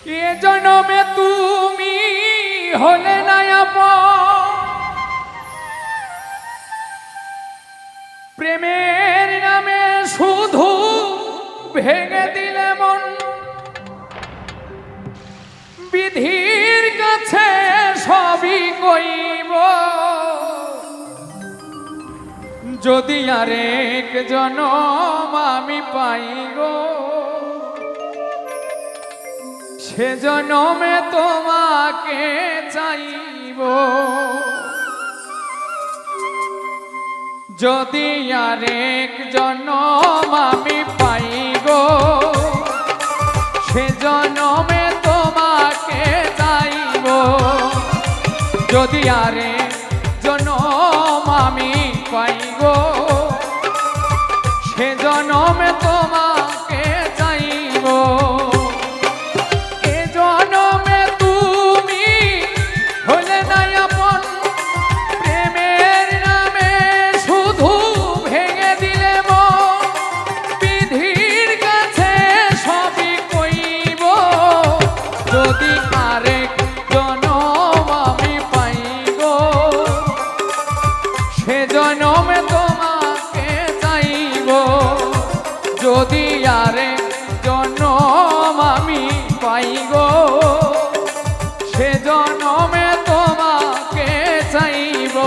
এ জনমে তুমি হলে না আপন, প্রেমের নামে শুধু ভেঙে দিলে মন। বিধির কাছে সবই কইব, যদি আরেক জনম আমি পাই গো, সে জনমে তোমাকে চাইব। যদি আরেক জনম আমি পাই গো, সে জনমে তোমাকে চাইব। যদি আরেক জনম আমি পাই গো, সে জনমে তোমাকে চাইব। এ জনমে তুমি হলে না আপন, প্রেমের নামে শুধু ভেঙে দিলে মন। বিধির কাছে সবই কইব, যদি আরেক জনম আমি পাই গো, সে জনমে তোমাকে চাইব। যদি আরেক জনম আমি পাই গো, সে জনমে তোমাকে চাইব।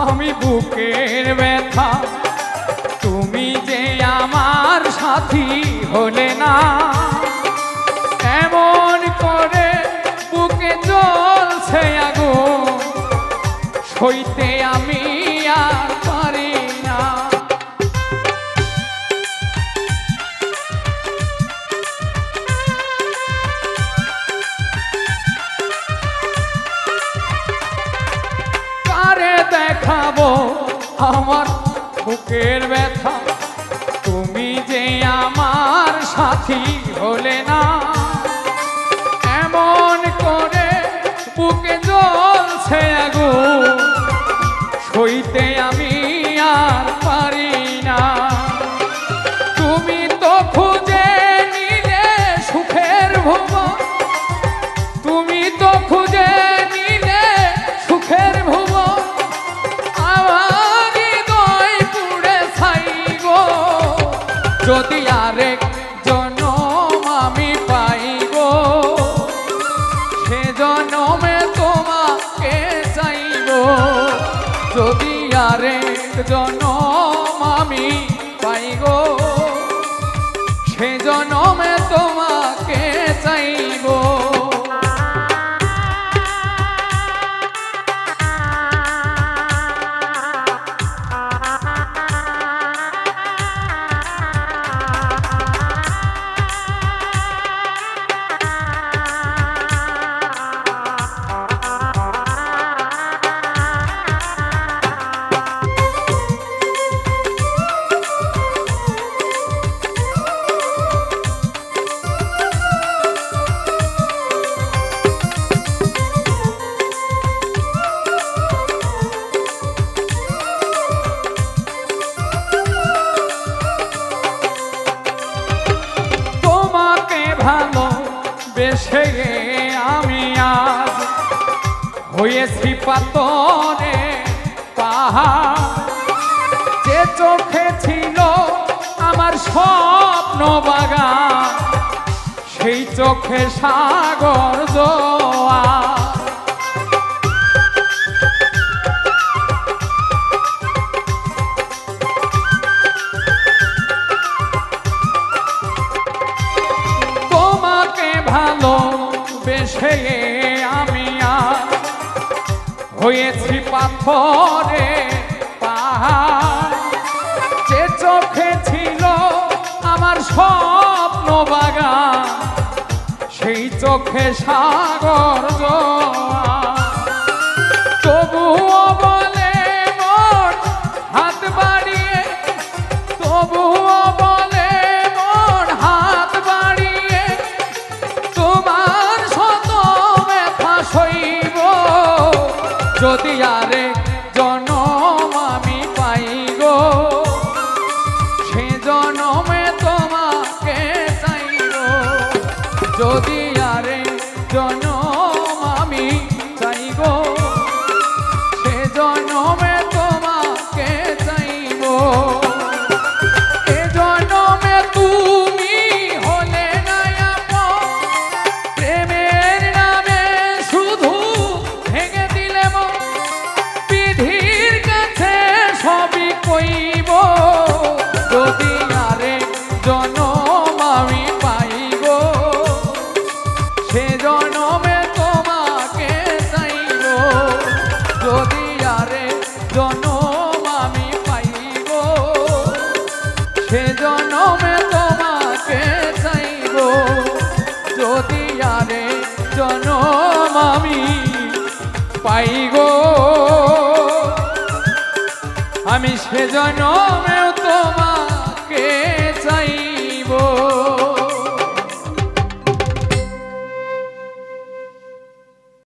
আমি বুকের ব্যথা, তুমি যে আমার সাথী হলে না। এমন করে বুকে জ্বলছে আগুন, সইতে আমি আর পারি না। দেখাবো আমার বুকের ব্যথা, তুমি যে আমার সাথী হলে না। এমন করে বুকে জ্বলছে আগুন, সইতে আমি আর পারি না। তুমি তো খুঁজে নিলে সুখের ভুবন, তুমি তো খুঁজে নিলে সুখের ভুবন। যদি আরেক জনম আমি পাই গো, সে জনমে তোমাকে চাইব। যদি আরেক জনম আমি পাই গো, সে জনমে তোমাকে চাইব। ভালোবেসে আমি আজ হয়েছি পাতরে পাহাড়। যে চোখে ছিল আমার স্বপ্ন বাগান, সেই চোখে সাগর জোয়ার। ভালো বেশে আমি আর হয়েছি পাথরে পাহাড়। যে চোখে ছিল আমার স্বপ্ন বাগান, সেই চোখে সাগর জোয়ার। তবুও বলে মন হাত বাড়িয়ে, তবুও বলে মন হাত বাড়িয়ে, তোমার শত ব্যথা সইব যদি আরে জনম আমি পাই গো। সে জনমে তোমাকে চাইব যদি আরে জনম আমি চাই গো। সে জনমে তোমাকে চাইব। এ জনমে তুমি হলে না আপন, প্রেমের নামে শুধু ভেঙে দিলে মন। বিধির কাছে সবই কইব যদি আরে জনম আমি পাই গো। সে জনমে তোমাকে চাইব যদি আরে জনম আমি পাই গো। সে জনমে তোমাকে চাইব যদি আরে জনম আমি পাই গো। আমি সে জনমে